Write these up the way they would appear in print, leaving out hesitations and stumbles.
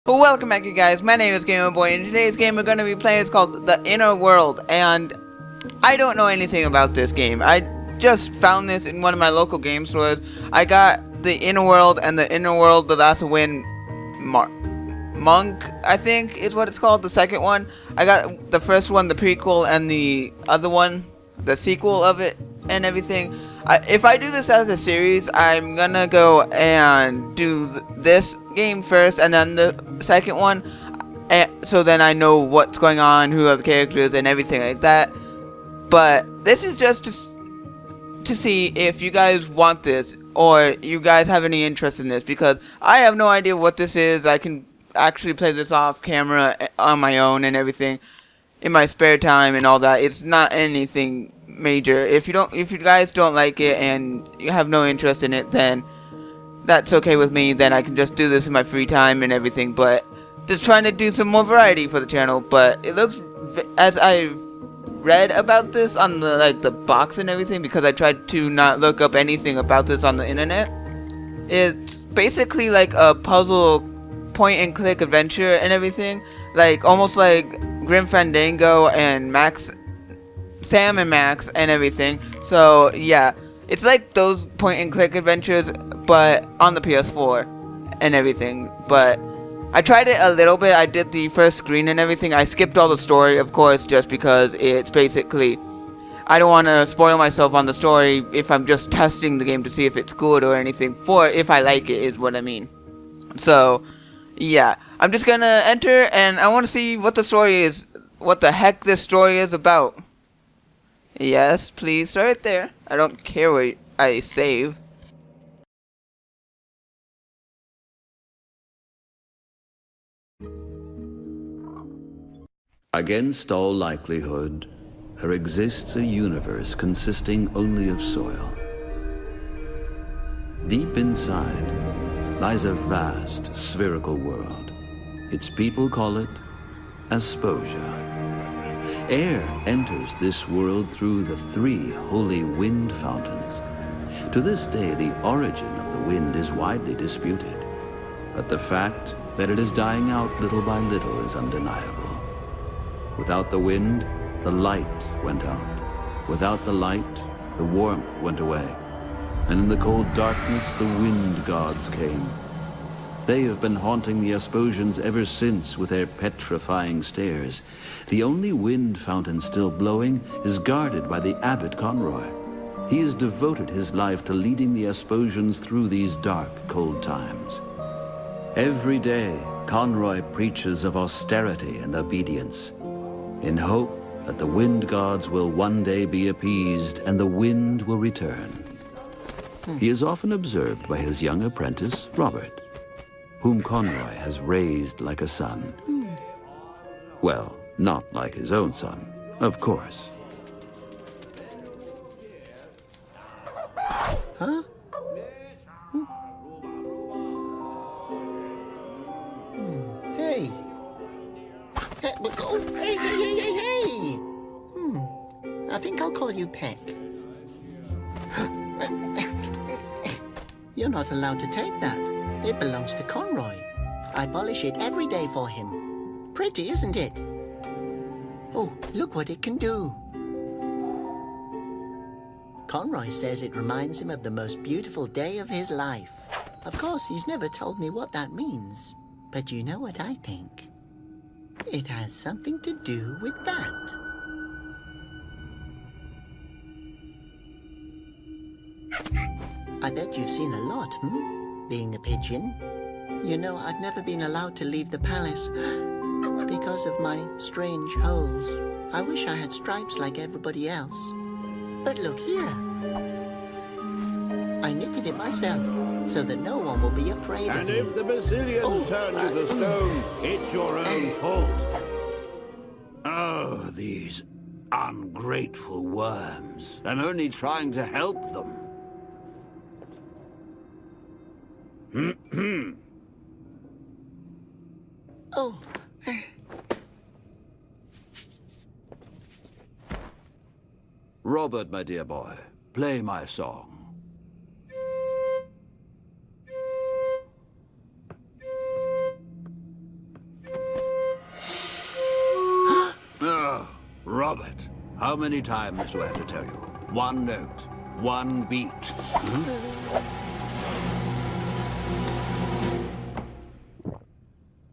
Welcome back, you guys. My name is GamerBoy, and today's game we're going to be playing is called The Inner World, and I don't know anything about this game. I just found this in one of my local game stores. I got The Inner World and The Inner World, The Last Win Monk, I think is what it's called, the second one. I got the first one, the prequel, and the other one, the sequel of it, and everything. If I do this as a series, I'm gonna go and do this game first and then the second one, so then I know what's going on, who are the characters and everything like that. But this is just to see if you guys want this or you guys have any interest in this, because I have no idea what this is. I can actually play this off camera on my own and everything in my spare time and all that. It's not anything major. If you guys don't like it and you have no interest in it, then that's okay with me. Then I can just do this in my free time and everything, but just trying to do some more variety for the channel. But it looks, as I read about this on the box and everything, because I tried to not look up anything about this on the internet, it's basically like a puzzle point and click adventure and everything, like almost like Grim Fandango and Sam and Max and everything. So yeah, it's like those point and click adventures, but on the PS4 and everything. But I tried it a little bit. I did the first screen and everything. I skipped all the story, of course, just because it's basically, I don't want to spoil myself on the story if I'm just testing the game to see if it's good or anything, for if I like it is what I mean. So yeah, I'm just gonna enter and I want to see what the story is, what the heck this story is about. Yes, please start there. I don't care where I save. Against all likelihood, there exists a universe consisting only of soil. Deep inside lies a vast spherical world. Its people call it Asposia. Air enters this world through the 3 holy wind fountains. To this day, the origin of the wind is widely disputed, but the fact that it is dying out little by little is undeniable. Without the wind, the light went out. Without the light, the warmth went away. And in the cold darkness, the wind gods came. They have been haunting the Asposians ever since with their petrifying stares. The only wind fountain still blowing is guarded by the Abbot Conroy. He has devoted his life to leading the Asposians through these dark, cold times. Every day, Conroy preaches of austerity and obedience, in hope that the wind gods will one day be appeased and the wind will return. He is often observed by his young apprentice, Robert, whom Conroy has raised like a son. Well, not like his own son, of course. Huh? Hey. Oh, hey. I think I'll call you Peck. You're not allowed to take that. It belongs to Conroy. I polish it every day for him. Pretty, isn't it? Oh, look what it can do. Conroy says it reminds him of the most beautiful day of his life. Of course, he's never told me what that means. But you know what I think? It has something to do with that. I bet you've seen a lot, being a pigeon. You know, I've never been allowed to leave the palace because of my strange holes. I wish I had stripes like everybody else. But look here. I knitted it myself so that no one will be afraid of me. And if the Basilians turn you to stone, it's your own fault. Oh, these ungrateful worms. I'm only trying to help them. Oh. Robert, my dear boy, play my song. Robert, how many times do I have to tell you? One note, one beat.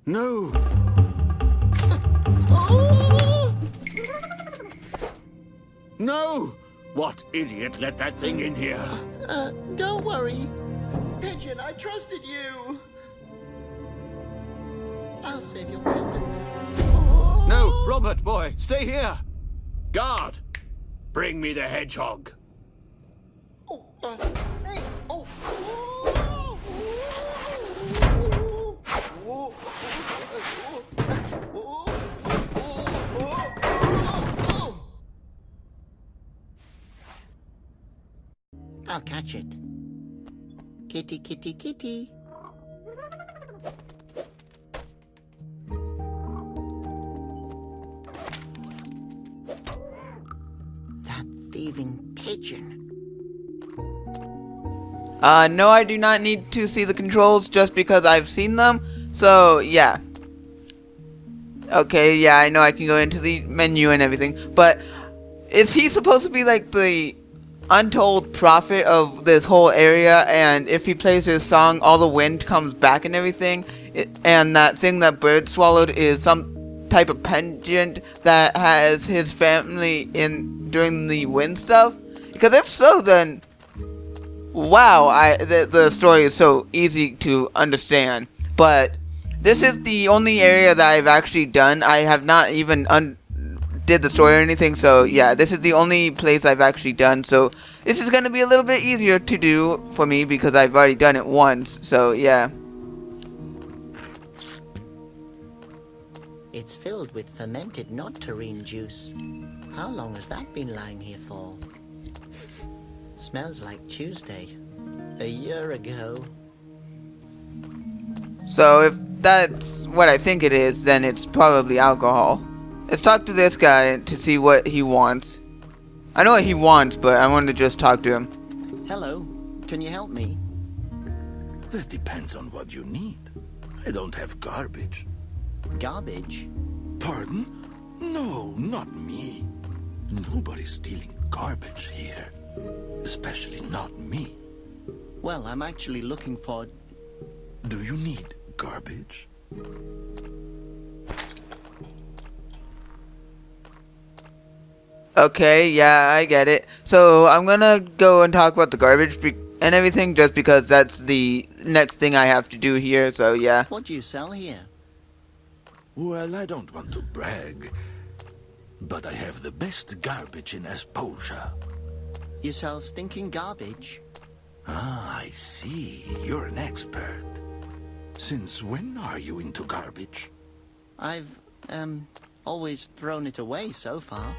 No. No! What idiot let that thing in here? Don't worry. Pigeon, I trusted you. I'll save your pendant. No, Robert, boy, stay here. Guard, bring me the hedgehog. Hey, oh. I'll catch it. Kitty, kitty, kitty. That thieving pigeon. No, I do not need to see the controls just because I've seen them. So, yeah. Okay, yeah, I know I can go into the menu and everything. But is he supposed to be like the untold prophet of this whole area? And if he plays his song, all the wind comes back and everything? And that thing that Bird swallowed is some type of pendant that has his family in during the wind stuff? Because if so, then wow, the story is so easy to understand. But this is the only area that I've actually done. I have not even did the story or anything. So yeah, this is the only place I've actually done. So this is going to be a little bit easier to do for me because I've already done it once. So yeah. It's filled with fermented nectarine juice. How long has that been lying here for? Smells like Tuesday. A year ago. So if that's what I think it is, then it's probably alcohol. Let's talk to this guy to see what he wants. I know what he wants, but I want to just talk to him. Hello. Can you help me? That depends on what you need. I don't have garbage. Garbage? Pardon? No, not me. Nobody's stealing garbage here. Especially not me. Well, I'm actually looking for... Do you need garbage? Okay, yeah, I get it. So I'm gonna go and talk about the garbage and everything just because that's the next thing I have to do here, so yeah. What do you sell here? Well, I don't want to brag, but I have the best garbage in Asposia. You sell stinking garbage? Ah, I see. You're an expert. Since when are you into garbage? I've, always thrown it away so far.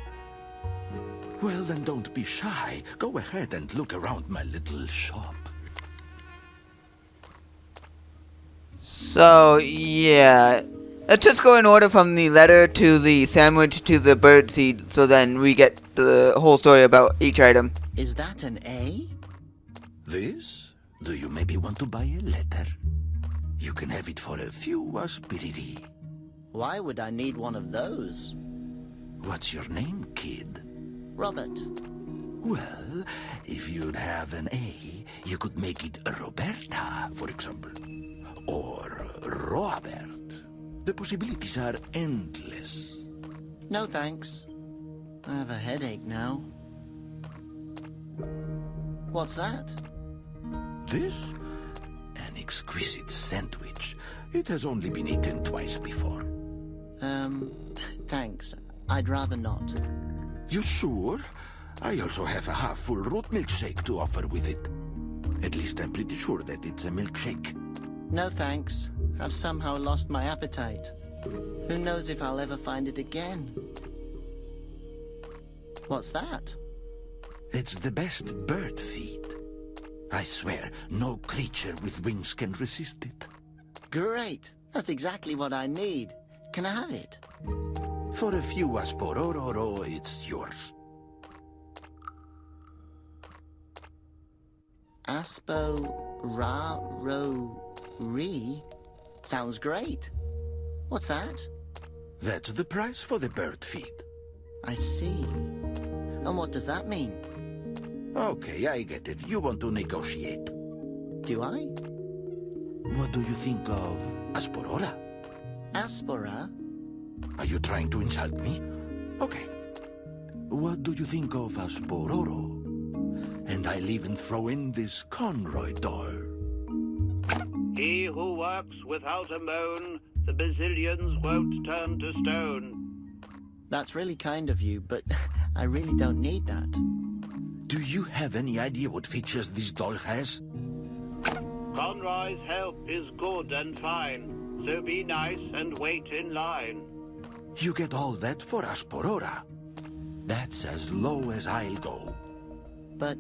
Well, then don't be shy. Go ahead and look around my little shop. So, yeah. Let's just go in order from the letter to the sandwich to the bird seed, so then we get the whole story about each item. Is that an A? This? Do you maybe want to buy a letter? You can have it for a few aspiriti. Why would I need one of those? What's your name, kid? Robert. Well, if you'd have an A, you could make it Roberta, for example. Or Robert. The possibilities are endless. No thanks. I have a headache now. What's that? This? An exquisite sandwich. It has only been eaten twice before. Thanks. I'd rather not. You sure? I also have a half-full root milkshake to offer with it. At least I'm pretty sure that it's a milkshake. No thanks. I've somehow lost my appetite. Who knows if I'll ever find it again? What's that? It's the best bird feed. I swear, no creature with wings can resist it. Great. That's exactly what I need. Can I have it? For a few asporororo, it's yours. Aspo-ra-ro-re? Sounds great. What's that? That's the price for the bird feed. I see. And what does that mean? Okay, I get it. You want to negotiate. Do I? What do you think of Asporora? Aspora? Are you trying to insult me? Okay. What do you think of Aspororo? And I'll even throw in this Conroy doll. He who works without a moan, the bazillions won't turn to stone. That's really kind of you, but I really don't need that. Do you have any idea what features this doll has? Conroy's help is good and fine, so be nice and wait in line. You get all that for Asporora. That's as low as I'll go. But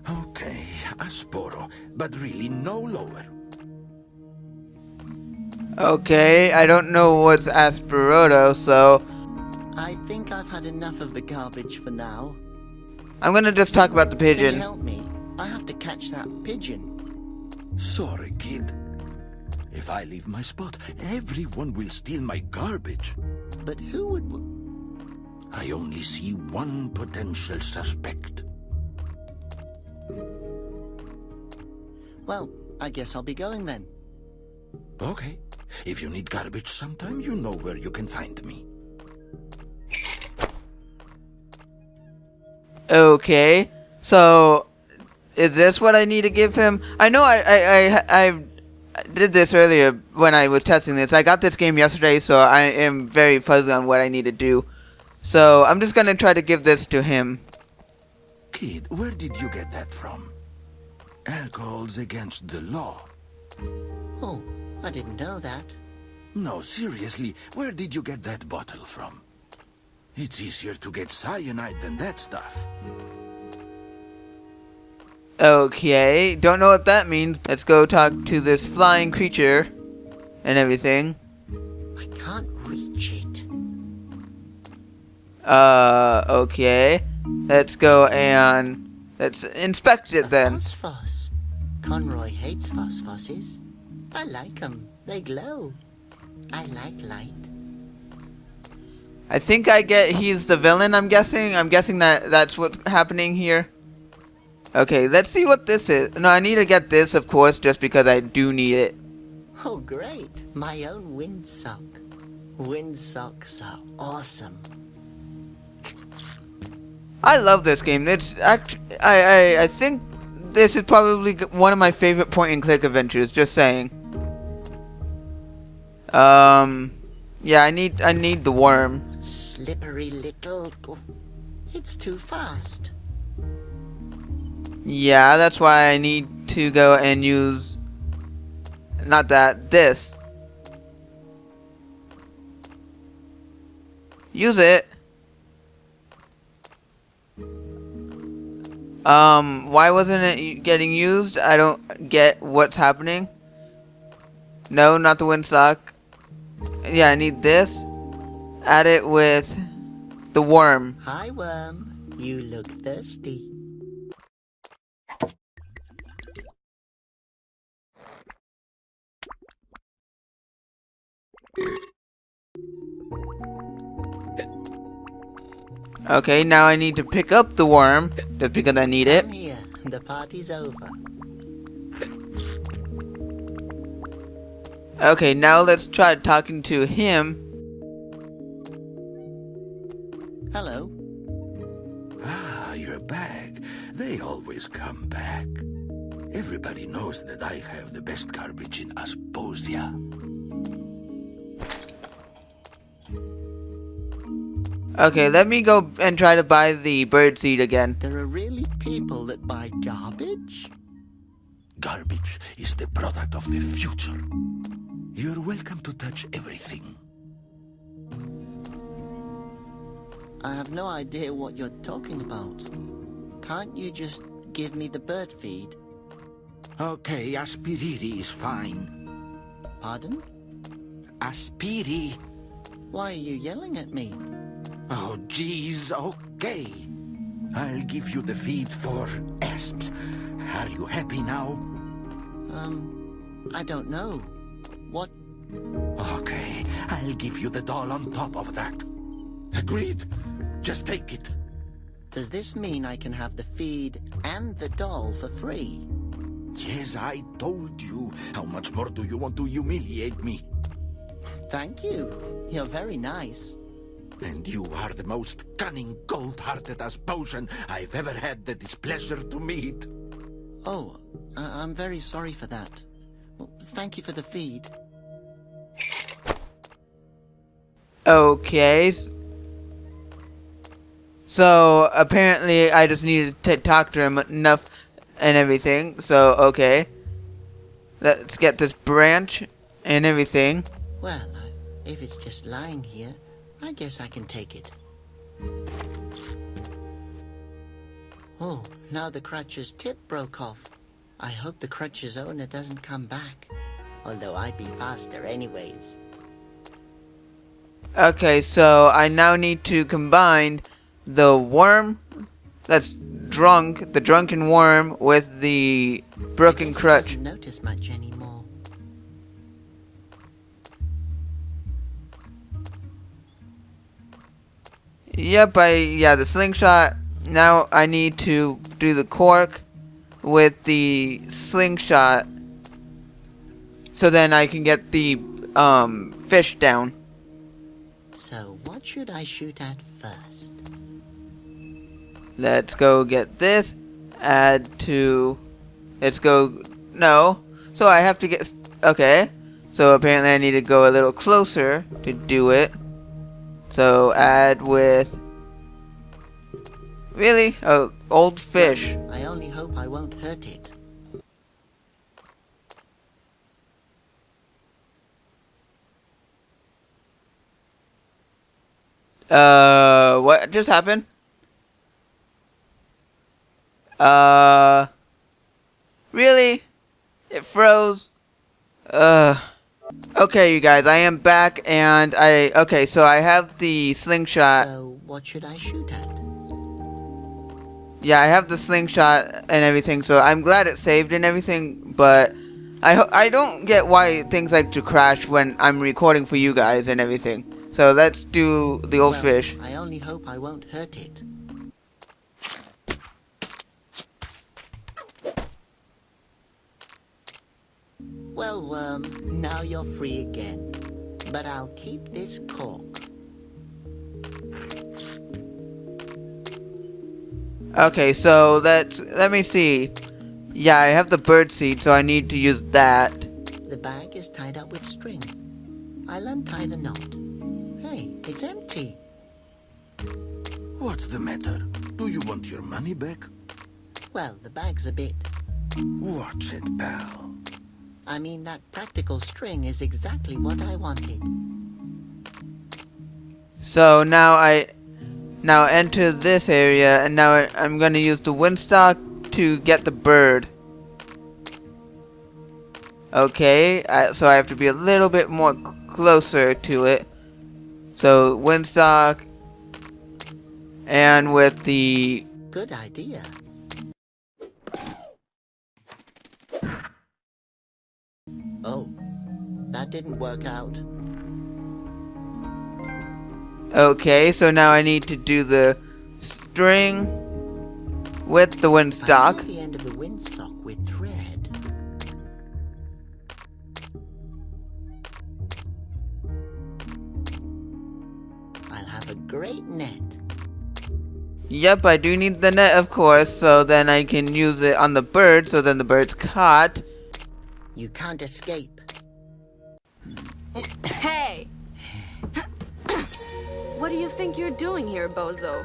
Okay, Asporo, but really no lower. Okay, I don't know what's Asporoto, so I think I've had enough of the garbage for now. I'm gonna just talk about the Can you pigeon. help me? I have to catch that pigeon. Sorry, kid. If I leave my spot, everyone will steal my garbage. But who would... I only see one potential suspect. Well, I guess I'll be going then. Okay. If you need garbage sometime, you know where you can find me. Okay, so is this what I need to give him? I know I did this earlier when I was testing this. I got this game yesterday, so I am very fuzzy on what I need to do. So I'm just gonna try to give this to him. Kid, where did you get that from? Alcohol's against the law. Oh, I didn't know that. No, seriously, where did you get that bottle from? It's easier to get cyanide than that stuff. Okay, don't know what that means. Let's go talk to this flying creature and everything. I can't reach it. Okay. Let's go and let's inspect it then. Phosphos. Conroy hates phosphoses. I like them. They glow. I like light. I think I get he's the villain, I'm guessing. I'm guessing that's what's happening here. Okay, let's see what this is. No, I need to get this, of course, just because I do need it. Oh, great. My own windsock. Windsocks are awesome. I love this game. It's I think this is probably one of my favorite point-and-click adventures, just saying. Yeah, I need the worm. Slippery little... It's too fast. Yeah, that's why I need to go and use... Not that, this. Use it. Why wasn't it getting used? I don't get what's happening. No, not the windsock. Yeah, I need this. Add it with the worm. Hi, worm. You look thirsty. Okay, now I need to pick up the worm, just because I need it. Come here. The party's over. Okay, now let's try talking to him. Hello. Ah, you're back. They always come back. Everybody knows that I have the best garbage in Asposia. Okay, let me go and try to buy the bird seed again. There are really people that buy garbage? Garbage is the product of the future. You're welcome to touch everything. I have no idea what you're talking about. Can't you just give me the bird feed? Okay, Aspiriri is fine. Pardon? Aspiri. Why are you yelling at me? Oh, geez, okay. I'll give you the feed for asps. Are you happy now? I don't know. What? Okay, I'll give you the doll on top of that. Agreed. Just take it. Does this mean I can have the feed and the doll for free? Yes, I told you. How much more do you want to humiliate me? Thank you. You're very nice. And you are the most cunning, cold-hearted Asposian I've ever had the displeasure to meet. Oh, I'm very sorry for that. Well, thank you for the feed. Okay. So apparently I just needed to talk to him enough and everything. So okay. Let's get this branch and everything. Well, if it's just lying here, I guess I can take it. Oh, now the crutch's tip broke off. I hope the crutch's owner doesn't come back. Although I'd be faster anyways. Okay, so I now need to combine the worm that's drunk, the drunken worm, with the broken crutch. Doesn't notice much anymore. Yep, the slingshot. Now I need to do the cork with the slingshot, so then I can get the fish down. So what should I shoot at first? Let's go get this. Add to. Let's go. No. So I have to get. Okay. So apparently I need to go a little closer to do it. So add with. Really? Oh, old fish. I only hope I won't hurt it. What just happened? Really? It froze? Okay, you guys, I am back, and okay, so I have the slingshot. So what should I shoot at? Yeah, I have the slingshot and everything, so I'm glad it saved and everything, but I don't get why things like to crash when I'm recording for you guys and everything. So let's do the old fish. I only hope I won't hurt it. Well, worm, now you're free again. But I'll keep this cork. Okay, so let me see. Yeah, I have the bird seed, so I need to use that. The bag is tied up with string. I'll untie the knot. Hey, it's empty. What's the matter? Do you want your money back? Well, the bag's a bit... Watch it, pal. I mean, that practical string is exactly what I wanted. So now enter this area, and now I'm gonna use the windstock to get the bird. Okay, so I have to be a little bit more closer to it. So windstock, and with the... Good idea. Oh, that didn't work out. Okay, so now I need to do the string with the I windstock. the end of the windsock with thread. I'll have a great net. Yep, I do need the net, of course, so then I can use it on the bird, so then the bird's caught. You can't escape. Hey! What do you think you're doing here, bozo?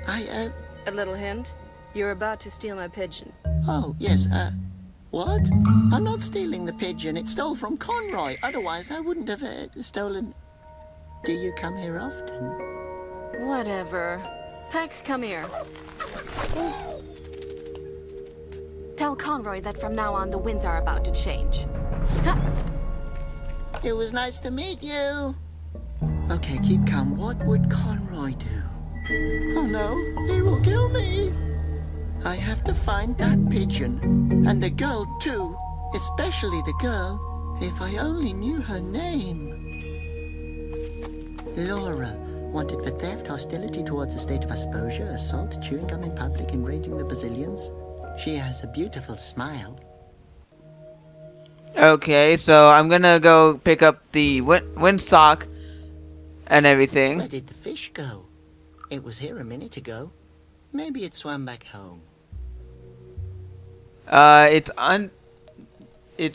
A little hint? You're about to steal my pigeon. Oh, yes, what? I'm not stealing the pigeon. It stole from Conroy. Otherwise, I wouldn't have stolen... Do you come here often? Whatever. Peck, come here. Tell Conroy that from now on the winds are about to change. Ha! It was nice to meet you. Okay, keep calm. What would Conroy do? Oh no, he will kill me. I have to find that pigeon. And the girl too. Especially the girl. If I only knew her name. Laura. Wanted for theft, hostility towards the state of exposure, assault, chewing gum in public, enraging the Brazilians. She has a beautiful smile. Okay, so I'm gonna go pick up the windsock and everything. Where did the fish go? It was here a minute ago. Maybe it swam back home. It's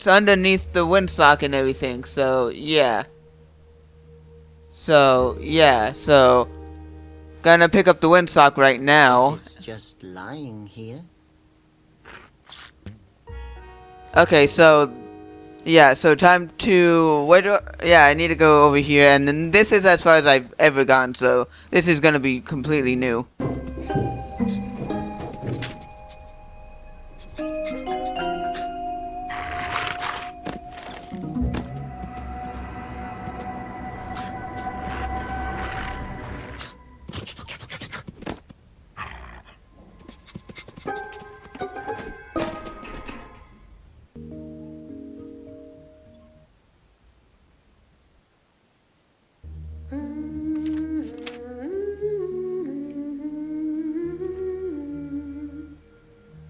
underneath the windsock and everything, so yeah. So gonna pick up the windsock right now. It's just lying here. Okay, so yeah, so time to I need to go over here, and then this is as far as I've ever gone, so this is gonna be completely new.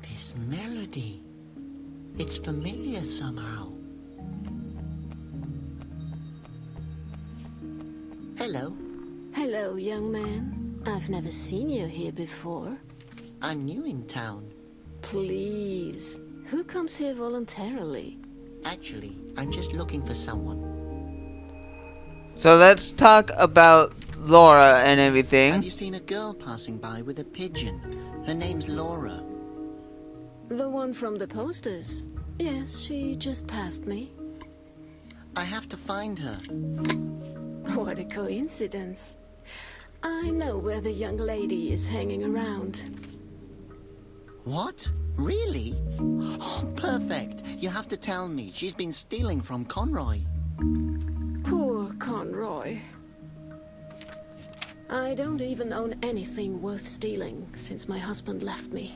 This melody. It's familiar somehow. Hello. Hello, young man. I've never seen you here before. I'm new in town. Please, who comes here voluntarily? Actually, I'm just looking for someone. So let's talk about Laura and Have everything. you seen a girl passing by with a pigeon? Her name's Laura. The one from the posters. Yes, she just passed me. I have to find her. What a coincidence. I know where the young lady is hanging around. What? Really? Oh, perfect. You have to tell me. She's been stealing from Conroy. Poor Conroy. I don't even own anything worth stealing since my husband left me.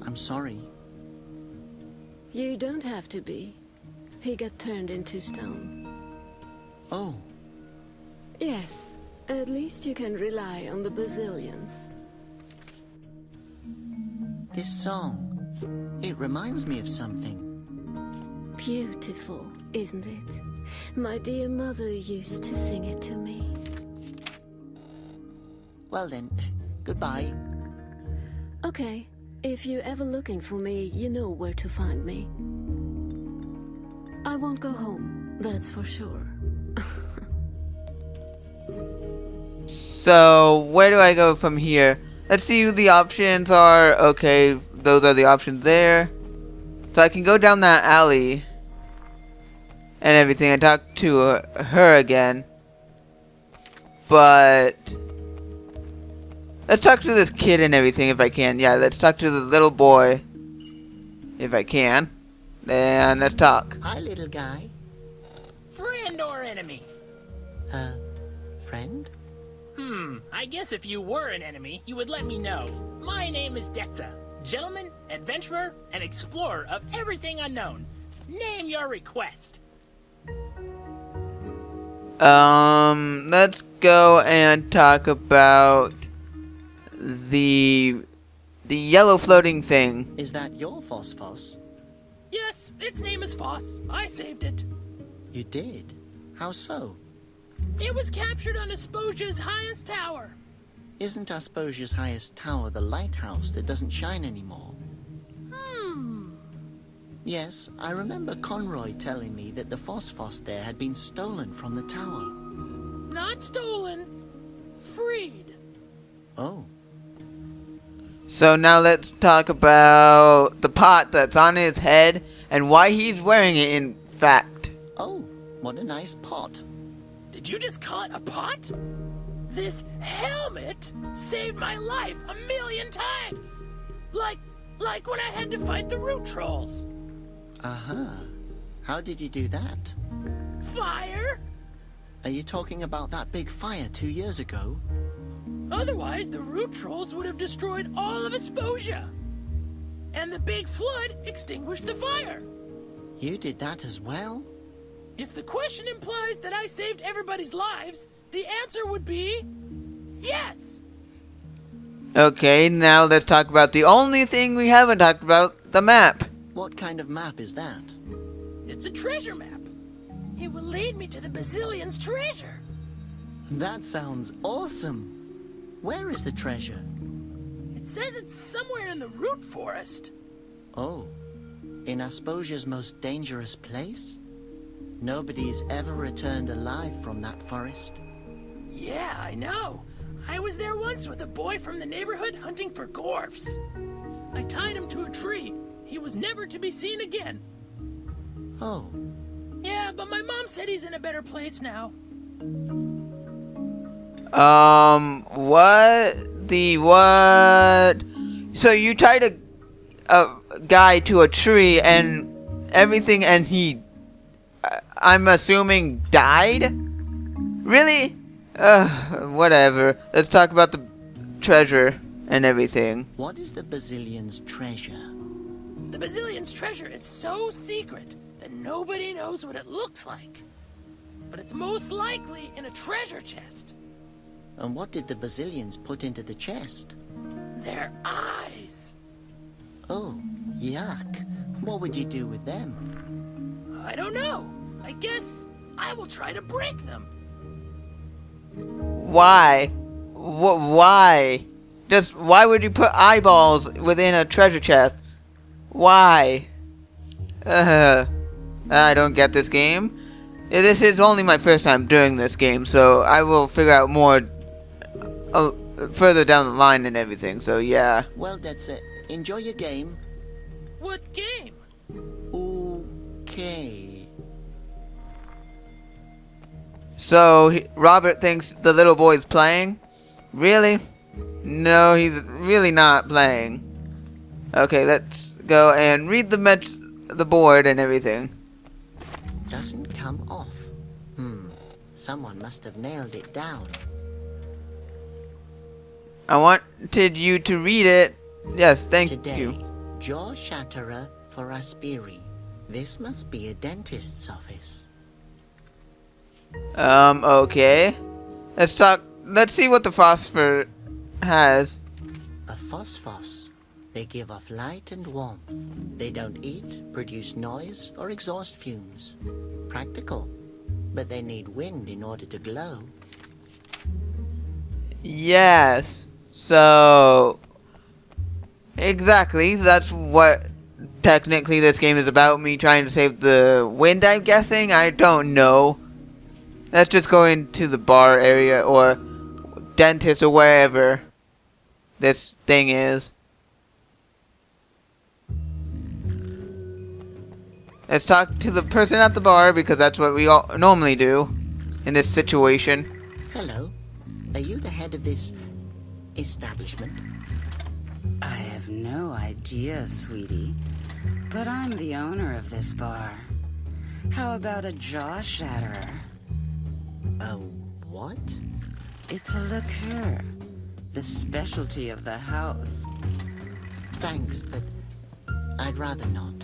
I'm sorry. You don't have to be. He got turned into stone. Oh, Yes, at least you can rely on the Brazilians. this song. It reminds me of something. Beautiful, isn't it? My dear mother used to sing it to me. Well then, goodbye. Okay, if you're ever looking for me, you know where to find me. I won't go home, that's for sure. So where do I go from here? Let's see who the options are. Okay, those are the options there. So I can go down that alley and everything and talk to her again. But let's talk to this kid and everything if I can. Yeah, let's talk to the little boy if I can. And let's talk. Hi, little guy. Friend or enemy? Friend? I guess if you were an enemy, you would let me know. My name is Detza. Gentleman, adventurer, and explorer of everything unknown. Name your request. Let's go and talk about the yellow floating thing. Is that your Phosphos? Yes, its name is Foss. I saved it. You did? How so? It was captured on Asposia's highest tower. Isn't Asposia's highest tower the lighthouse that doesn't shine anymore? Yes, I remember Conroy telling me that the Phosphos there had been stolen from the tower. Not stolen. Freed. Oh, So now let's talk about the pot that's on his head and why he's wearing it, in fact. oh, what a nice pot. Did you just call it a pot? This helmet saved my life 1,000,000 times. Like when I had to fight the root trolls. Uh-huh. How did you do that? Fire? Are you talking about that big fire 2 years ago? Otherwise, the root trolls would have destroyed all of Asposia. And the big flood extinguished the fire. You did that as well? If the question implies that I saved everybody's lives, the answer would be yes. Okay, now let's talk about the only thing we haven't talked about, the map. What kind of map is that? It's a treasure map. It will lead me to the Bazillion's treasure. That sounds awesome. Where is the treasure? It says it's somewhere in the root forest. Oh, in Asposia's most dangerous place? Nobody's ever returned alive from that forest. Yeah, I know. I was there once with a boy from the neighborhood hunting for gorfs. I tied him to a tree. He was never to be seen again. Oh. Yeah, but my mom said he's in a better place now. What? So you tied a guy to a tree and everything, and he, I'm assuming, died? Really? Whatever. Let's talk about the treasure and everything. What is the Bazillion's treasure? The Bazillion's treasure is so secret that nobody knows what it looks like. But it's most likely in a treasure chest. And what did the Bazillions put into the chest? Their eyes. Oh, yuck. What would you do with them? I don't know. I guess I will try to break them. Why? Why? Just why would you put eyeballs within a treasure chest? Why? I don't get this game. This is only my first time doing this game, so I will figure out more further down the line and everything, so yeah. Well, that's it. Enjoy your game. What game? Okay. So, Robert thinks the little boy's playing? Really? No, he's really not playing. Okay, let's go and read the board and everything. Doesn't come off. Someone must have nailed it down. I wanted you to read it. Yes, thank Today, you. jaw shatterer for Aspiri. This must be a dentist's office. Okay. Let's see what the phosphor has. A phosphos. They give off light and warmth. They don't eat, produce noise, or exhaust fumes. Practical. But they need wind in order to glow. Yes. So, exactly. That's what technically this game is about. Me trying to save the wind, I'm guessing. I don't know. Let's just go into the bar area or dentist or wherever this thing is. Let's talk to the person at the bar because that's what we all normally do in this situation. Hello. Are you the head of this establishment? I have no idea, sweetie. But I'm the owner of this bar. How about a jaw shatterer? A what? It's a liqueur. The specialty of the house. Thanks, but I'd rather not.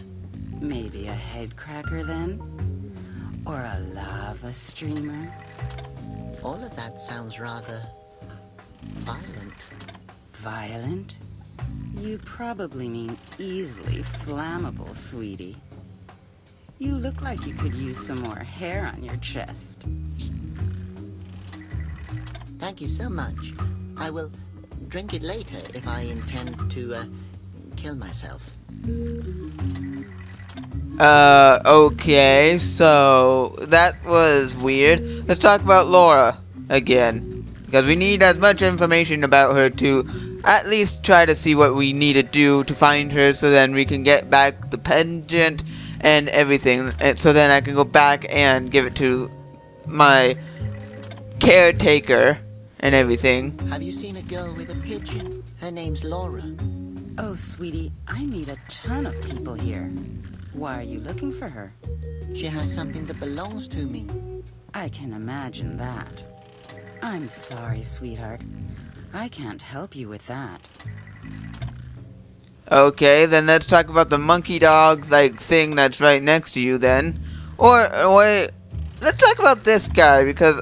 Maybe a head cracker then? Or a lava streamer? All of that sounds rather violent. Violent? You probably mean easily flammable, sweetie. You look like you could use some more hair on your chest. Thank you so much. I will drink it later if I intend to kill myself. Okay, so that was weird. Let's talk about Laura again, because we need as much information about her to at least try to see what we need to do to find her, so then we can get back the pendant and everything, and so then I can go back and give it to my caretaker and everything. Have you seen a girl with a pigeon? Her name's Laura. Oh, sweetie, I meet a ton of people here. Why are you looking for her? She has something that belongs to me. I can imagine that. I'm sorry, sweetheart. I can't help you with that. Okay, then let's talk about the monkey dog like thing that's right next to you then. Or let's talk about this guy because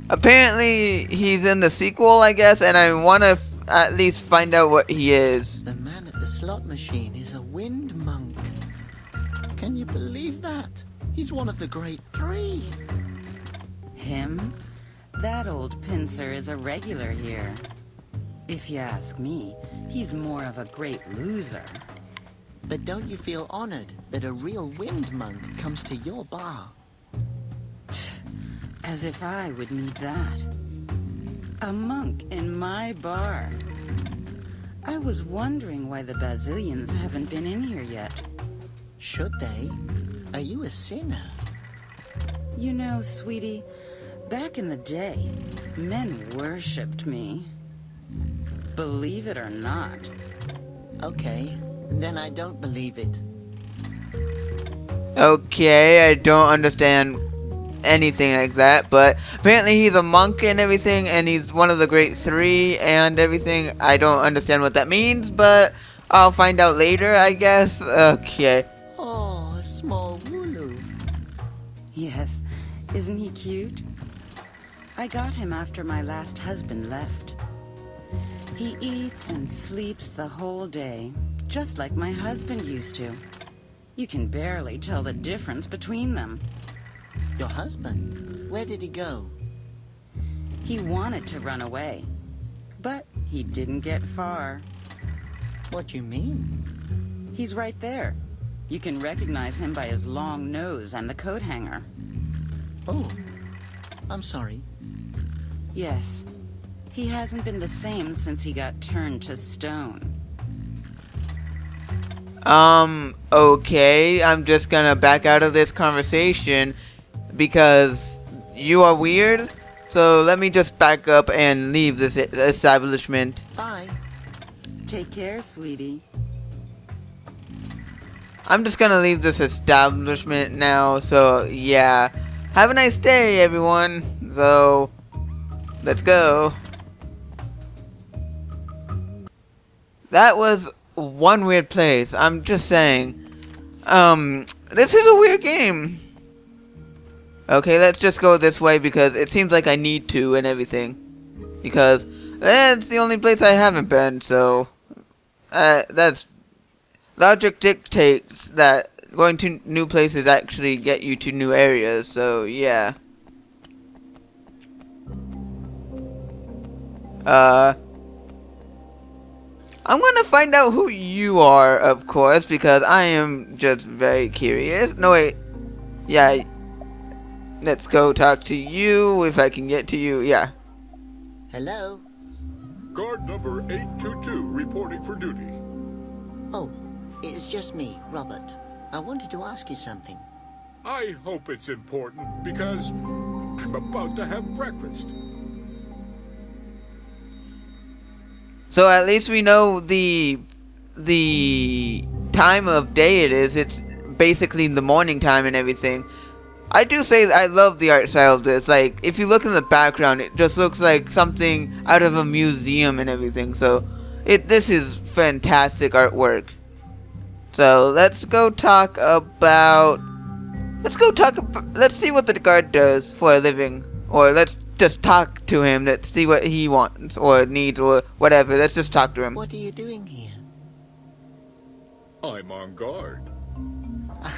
apparently he's in the sequel, I guess, and I want to at least find out what he is. The man at the slot machine is a wind monk. Can you believe that? He's one of the great three. Him? That old pincer is a regular here. If you ask me, he's more of a great loser. But don't you feel honored that a real wind monk comes to your bar? As if I would need that. A monk in my bar. I was wondering why the Basilians haven't been in here yet. Should they? Are you a sinner? You know, sweetie, back in the day, men worshipped me. Believe it or not. Okay, then I don't believe it. Okay, I don't understand anything like that, but apparently he's a monk and everything, and he's one of the great three and everything. I don't understand what that means, but I'll find out later, I guess. Okay. Oh, a small Wooloo. Yes, isn't he cute? I got him after my last husband left. He eats and sleeps the whole day, just like my husband used to. You can barely tell the difference between them. Your husband? Where did he go? He wanted to run away, but he didn't get far. What do you mean? He's right there. You can recognize him by his long nose and the coat hanger. Oh, I'm sorry. Yes. He hasn't been the same since he got turned to stone. Okay, I'm just gonna back out of this conversation because you are weird. So let me just back up and leave this establishment. Bye. Take care, sweetie. I'm just gonna leave this establishment now, so yeah. Have a nice day, everyone. So, let's go. That was one weird place. I'm just saying. This is a weird game. Okay, let's just go this way because it seems like I need to and everything. Because that's the only place I haven't been, so that's logic dictates that going to new places actually get you to new areas, so yeah. I'm gonna find out who you are, of course, because I am just very curious. No, wait. Yeah. Let's go talk to you, if I can get to you. Yeah. Hello? Guard number 822 reporting for duty. Oh, it's just me, Robert. I wanted to ask you something. I hope it's important because I'm about to have breakfast. So at least we know the time of day it is. It's basically the morning time and everything. I do say that I love the art style of this. Like, if you look in the background, it just looks like something out of a museum and everything. So, this is fantastic artwork. So, let's see what the guard does for a living. Or let's just talk to him. Let's see what he wants or needs or whatever. Let's just talk to him. What are you doing here? I'm on guard.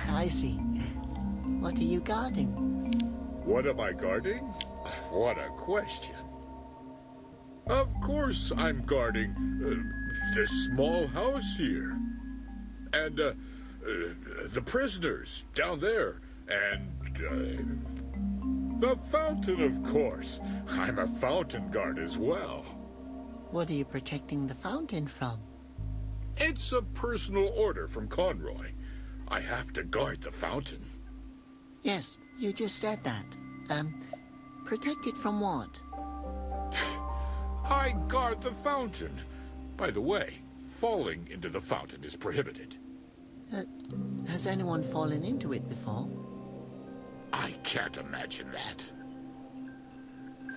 I see. What are you guarding? What am I guarding? What a question. Of course I'm guarding this small house here. And the prisoners down there. And the fountain, of course. I'm a fountain guard as well. What are you protecting the fountain from? It's a personal order from Conroy. I have to guard the fountain. Yes, you just said that. Protect it from what? I guard the fountain. By the way, falling into the fountain is prohibited. Has anyone fallen into it before? I can't imagine that.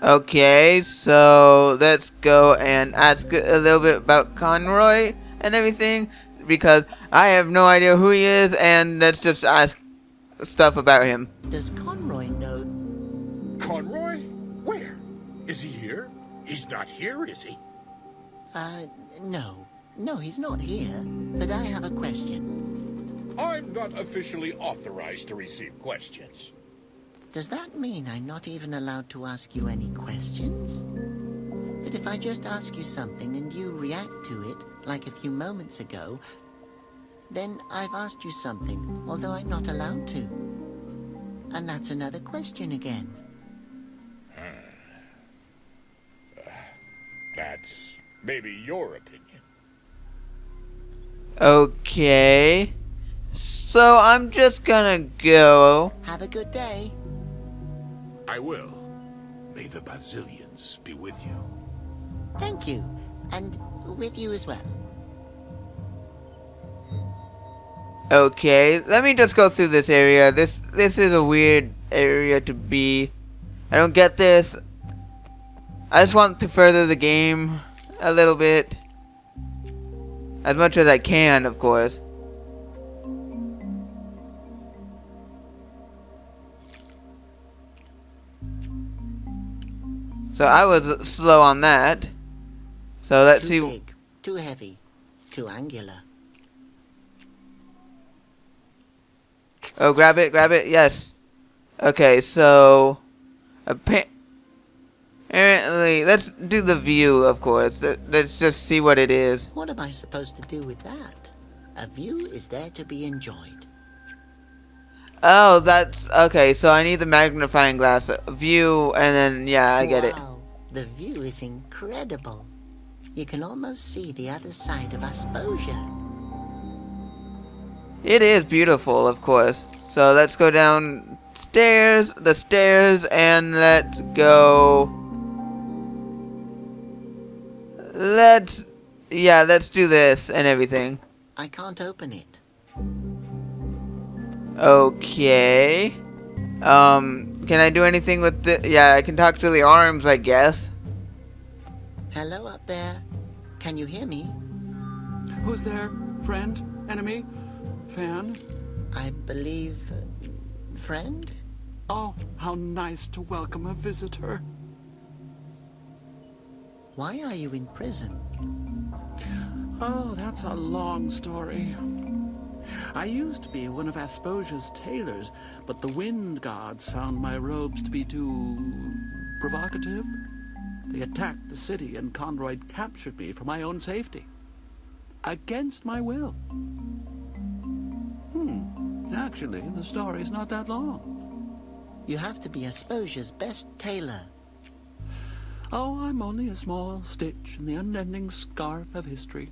Okay, so let's go and ask a little bit about Conroy and everything, because I have no idea who he is, and let's just ask stuff about him. Does Conroy know? Conroy? Where? Is he here? He's not here, is he? No. No, he's not here. But I have a question. I'm not officially authorized to receive questions. Does that mean I'm not even allowed to ask you any questions? That if I just ask you something and you react to it, like a few moments ago, then I've asked you something, although I'm not allowed to. And that's another question again. That's maybe your opinion. Okay. So I'm just gonna go. Have a good day. I will. May the Basilians be with you. Thank you. And with you as well. Okay, let me just go through this area. This is a weird area to be. I don't get this. I just want to further the game a little bit. As much as I can, of course. So I was slow on that. So let's see. Too big, too heavy, too angular. Oh, grab it, yes. Okay, so apparently, let's do the view, of course. Let's just see what it is. What am I supposed to do with that? A view is there to be enjoyed. Oh, that's okay. So I need the magnifying glass view, and then yeah, I get it. Wow, the view is incredible. You can almost see the other side of Asposia. It is beautiful, of course. So let's go down the stairs, and let's go. Let's do this and everything. I can't open it. Okay. Can I do anything with the? Yeah, I can talk to the arms, I guess. Hello up there. Can you hear me? Who's there? Friend? Enemy? Fan? I believe... friend? Oh, how nice to welcome a visitor. Why are you in prison? Oh, that's a long story. I used to be one of Asposia's tailors, but the wind gods found my robes to be too... provocative. They attacked the city, and Conroy captured me for my own safety. Against my will. Actually, the story's not that long. You have to be Asposia's best tailor. Oh, I'm only a small stitch in the unending scarf of history.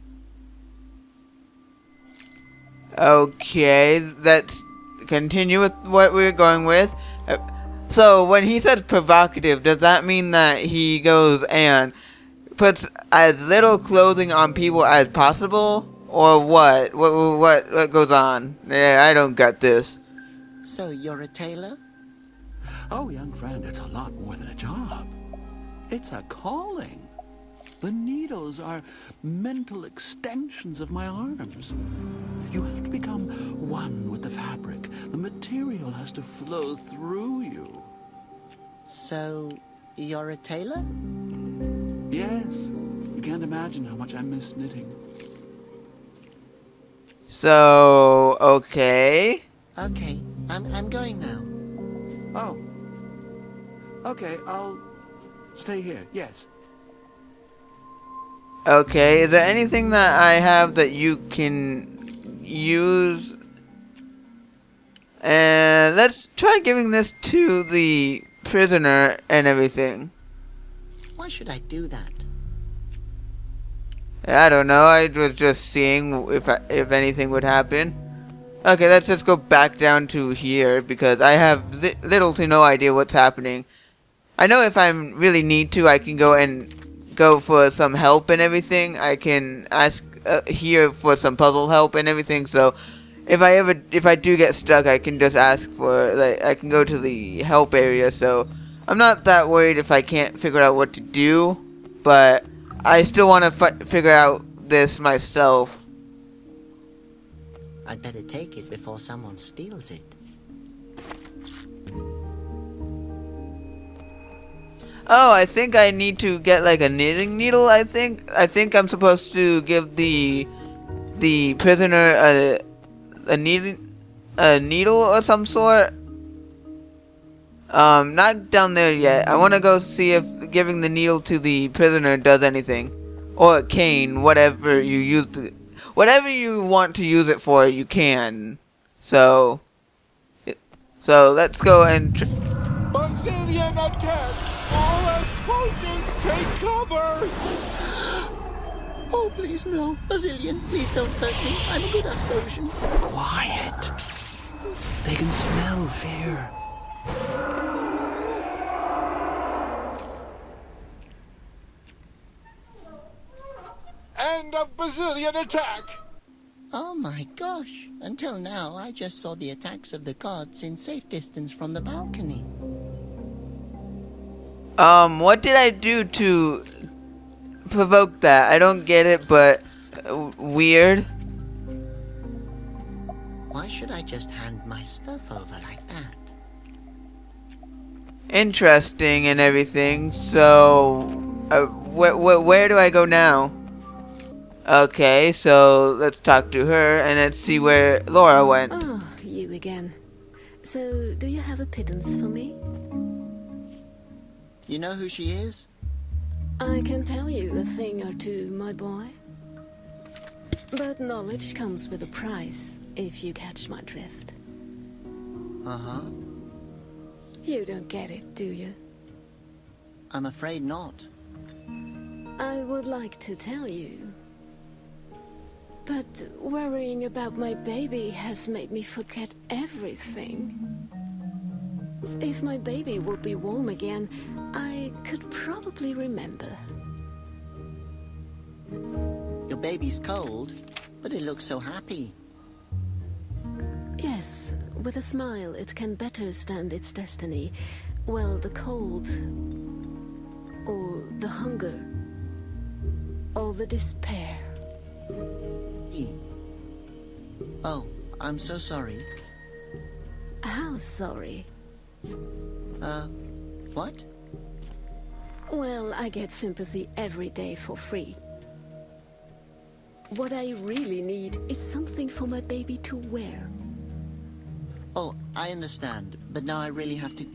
Okay, let's continue with what we're going with. So when he says provocative, does that mean that he goes and puts as little clothing on people as possible, or what? What goes on? Yeah, I don't get this. So you're a tailor? Oh, young friend, it's a lot more than a job. It's a calling. The needles are mental extensions of my arms. You have to become one with the fabric. The material has to flow through you. So, you're a tailor? Yes. You can't imagine how much I miss knitting. So, okay. Okay, I'm going now. Oh. Okay, I'll stay here, yes. Okay, is there anything that I have that you can use? And let's try giving this to the prisoner and everything. Why should I do that? I don't know, I was just seeing if anything would happen. Okay, let's just go back down to here because I have little to no idea what's happening. I know if I really need to, I can go for some help and everything. I can ask here for some puzzle help and everything. So if I do get stuck, I can just ask for, like, I can go to the help area. So I'm not that worried if I can't figure out what to do, but I still want to figure out this myself. I'd better take it before someone steals it. Oh, I think I need to get like a knitting needle. I think I'm supposed to give the prisoner a needle or some sort. Not down there yet. I want to go see if giving the needle to the prisoner does anything, or a cane, whatever you use whatever you want to use it for, you can. So let's go and. Brazilian attack! All explosions take cover! Oh, please no. Bazillion, please don't hurt me. I'm a good Asposian. Quiet. They can smell fear. End of Brazilian attack! Oh my gosh. Until now, I just saw the attacks of the gods in safe distance from the balcony. What did I do to provoke that? I don't get it, but weird. Why should I just hand my stuff over like that? Interesting and everything. So, where do I go now? Okay, so let's talk to her and let's see where Laura went. Oh, you again. So, do you have a pittance for me? You know who she is? I can tell you a thing or two, my boy. But knowledge comes with a price, if you catch my drift. Uh-huh. You don't get it, do you? I'm afraid not. I would like to tell you. But worrying about my baby has made me forget everything. If my baby would be warm again, I could probably remember. Your baby's cold, but it looks so happy. Yes, with a smile it can better stand its destiny. Well, the cold, or the hunger, or the despair. Oh, I'm so sorry. How sorry? What? Well, I get sympathy every day for free. What I really need is something for my baby to wear. Oh, I understand, but now I really have to...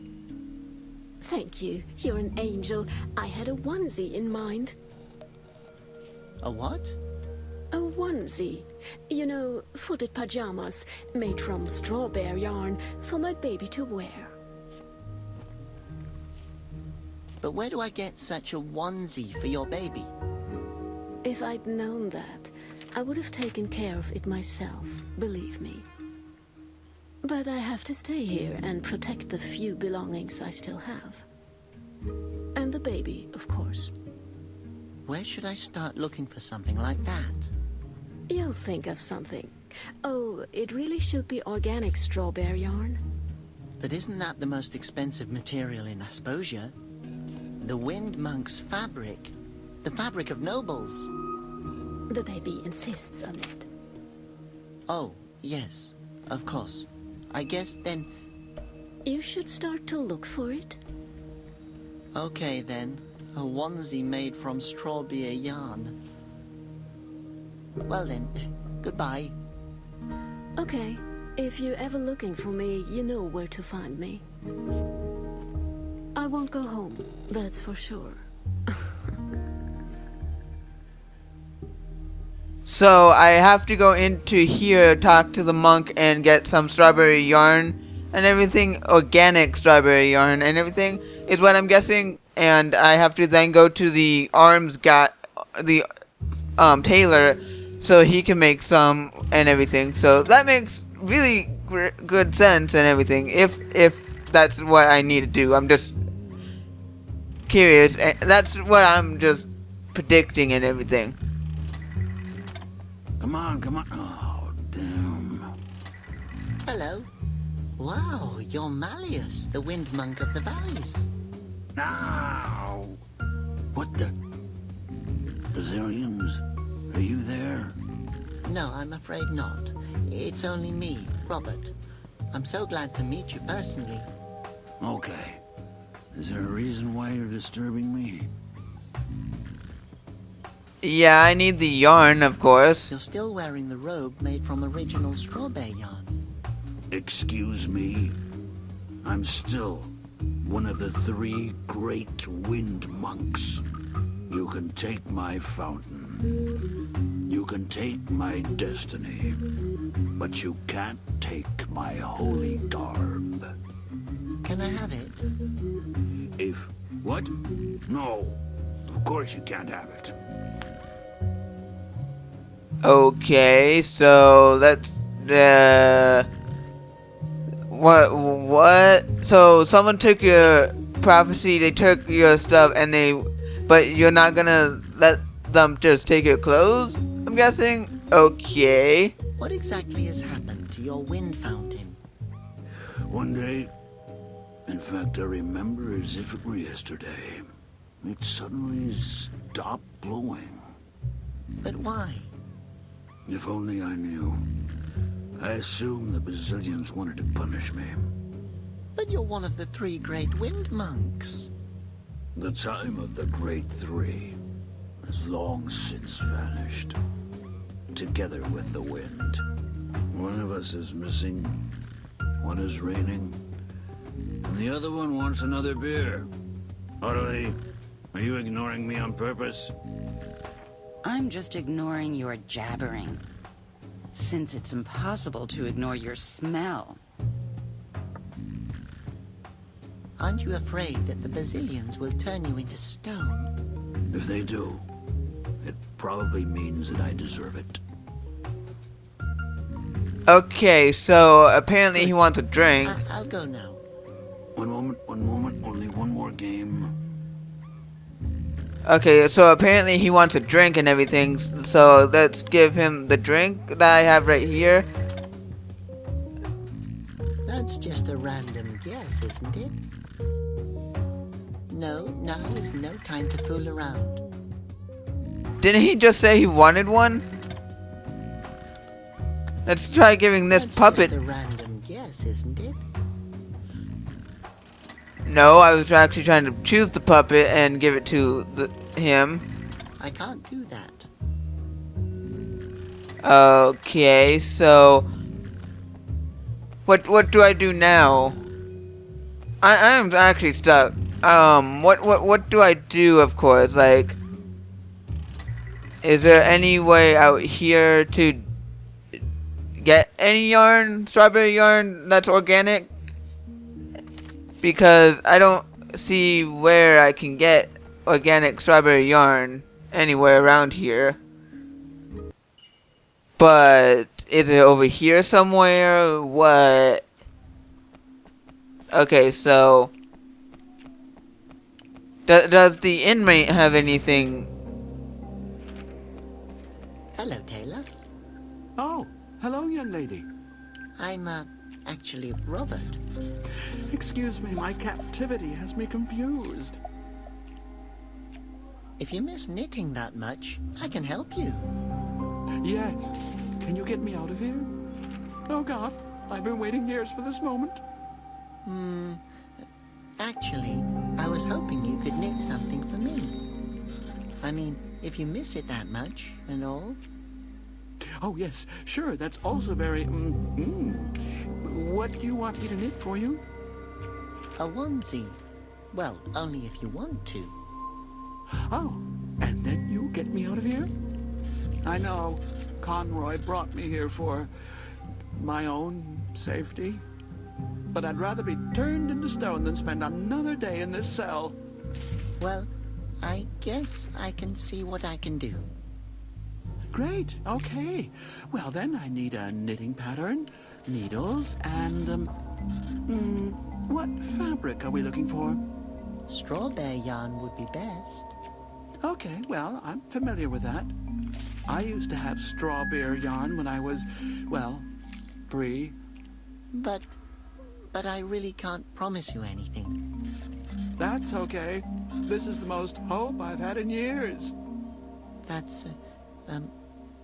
Thank you. You're an angel. I had a onesie in mind. A what? A onesie. You know, footed pajamas made from strawberry yarn for my baby to wear. But where do I get such a onesie for your baby? If I'd known that, I would have taken care of it myself, believe me. But I have to stay here and protect the few belongings I still have. And the baby, of course. Where should I start looking for something like that? You'll think of something. Oh, it really should be organic strawberry yarn. But isn't that the most expensive material in Asposia? The Wind Monk's fabric. The fabric of nobles. The baby insists on it. Oh, yes, of course. I guess then... You should start to look for it. Okay then, a onesie made from strawberry yarn. Well then, goodbye. Okay, if you're ever looking for me, you know where to find me. I won't go home, that's for sure. So I have to go into here, talk to the monk, and get some strawberry yarn and everything. Organic strawberry yarn and everything is what I'm guessing. And I have to then go to the tailor, so he can make some and everything. So that makes really good sense and everything. If that's what I need to do, I'm just curious. And that's what I'm just predicting and everything. Come on, come on. Oh, damn. Hello. Wow, you're Malleus, the Wind Monk of the Valleys. Now. What the? Brazilians? Are you there? No, I'm afraid not. It's only me, Robert. I'm so glad to meet you personally. Okay. Is there a reason why you're disturbing me? Yeah, I need the yarn, of course. You're still wearing the robe made from original strawberry yarn. Excuse me? I'm still one of the 3 great wind monks. You can take my fountain. You can take my destiny. But you can't take my holy garb. Can I have it? If... what? No. Of course you can't have it. Okay, so that's what? So someone took your prophecy, they took your stuff, and but you're not gonna let them just take your clothes, I'm guessing? Okay. What exactly has happened to your wind fountain? One day, in fact I remember as if it were yesterday, it suddenly stopped blowing. But why? If only I knew. I assumed the Brazilians wanted to punish me. But you're one of the 3 great wind monks. The time of the Great 3 has long since vanished, together with the wind. One of us is missing, one is raining, and the other one wants another beer. Harley, are you ignoring me on purpose? I'm just ignoring your jabbering, since it's impossible to ignore your smell. Aren't you afraid that the Brazilians will turn you into stone? If they do, it probably means that I deserve it. Okay, so apparently he wants a drink. I'll go now. One moment, only one more game. Okay, so apparently he wants a drink and everything, so let's give him the drink that I have right here. That's just a random guess, isn't it? No, now is no time to fool around. Didn't he just say he wanted one? Let's try giving this puppet. Just a random guess, isn't it? No, I was actually trying to choose the puppet and give it to him. I can't do that. Okay, so what do I do now? I am actually stuck. What do I do? Of course, like, is there any way out here to get any yarn, strawberry yarn that's organic? Because I don't see where I can get organic strawberry yarn anywhere around here. But is it over here somewhere? What? Okay, so does the inmate have anything? Hello, Taylor. Oh, hello, young lady. I'm, actually Robert. Excuse me, my captivity has me confused. If you miss knitting that much, I can help you. Yes. Can you get me out of here? Oh, God. I've been waiting years for this moment. Actually, I was hoping you could knit something for me. I mean, if you miss it that much and all. Oh, yes. Sure, that's also very... What do you want me to knit for you? A onesie. Well, only if you want to. Oh, and then you get me out of here? I know. Conroy brought me here for my own safety. But I'd rather be turned into stone than spend another day in this cell. Well, I guess I can see what I can do. Great, okay. Well, then I need a knitting pattern, needles, and, what fabric are we looking for? Strawberry yarn would be best. Okay, well, I'm familiar with that. I used to have strawberry yarn when I was, well, free. But I really can't promise you anything. That's okay. This is the most hope I've had in years. That's,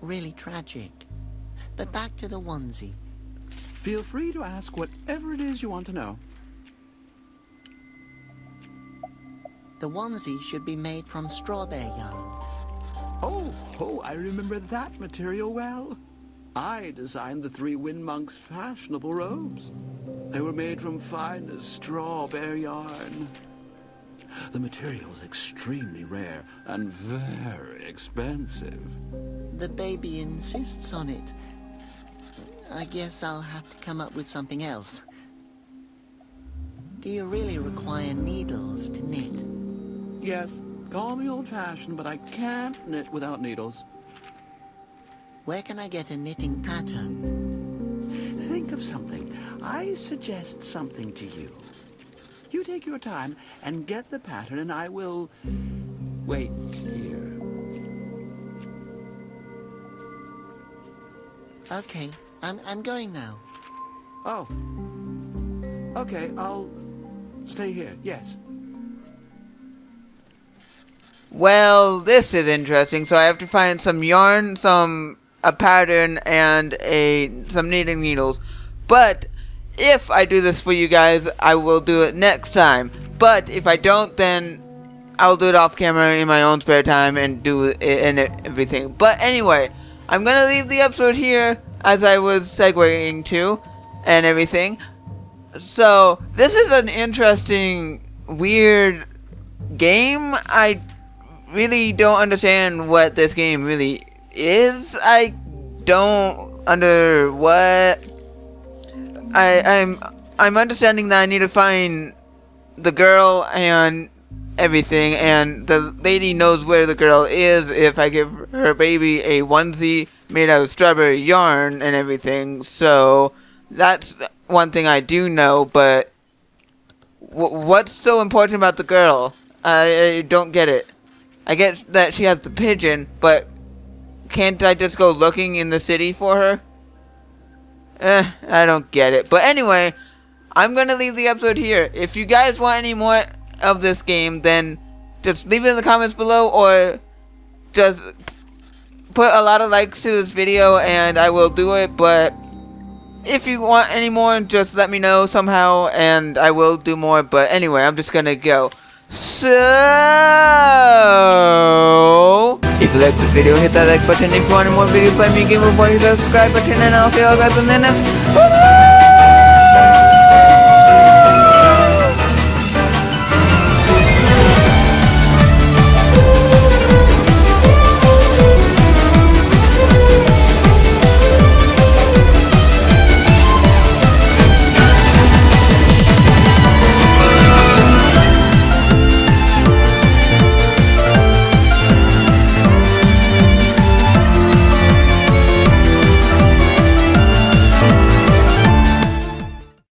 really tragic. But back to the onesie. Feel free to ask whatever it is you want to know. The onesie should be made from strawberry yarn. Oh, I remember that material well. I designed the 3 Wind Monks' fashionable robes. They were made from finest strawberry yarn. The material is extremely rare and very expensive. The baby insists on it. I guess I'll have to come up with something else. Do you really require needles to knit? Yes, call me old-fashioned, but I can't knit without needles. Where can I get a knitting pattern? Think of something. I suggest something to you. You take your time and get the pattern, and I will wait here. Okay, I'm going now. Oh. Okay, I'll stay here, yes. Well, this is interesting. So I have to find some yarn, a pattern, and some knitting needles. But if I do this for you guys, I will do it next time. But if I don't, then I'll do it off camera in my own spare time and do it and everything. But anyway, I'm gonna leave the episode here as I was segueing to and everything. So this is an interesting, weird game. I really don't understand what this game really is. I don't under what I'm understanding that I need to find the girl and everything, and the lady knows where the girl is if I give her baby a onesie made out of strawberry yarn and everything. So that's one thing I do know, but what's so important about the girl? I don't get it. I get that she has the pigeon, but can't I just go looking in the city for her? I don't get it. But anyway, I'm gonna leave the episode here. If you guys want any more of this game, then just leave it in the comments below, or just put a lot of likes to this video and I will do it. But if you want any more, just let me know somehow and I will do more. But anyway, I'm just gonna go. So, if you liked this video, hit that like button. If you want more videos by me, GamerBoy, hit that subscribe button, and I'll see you all guys in the next video.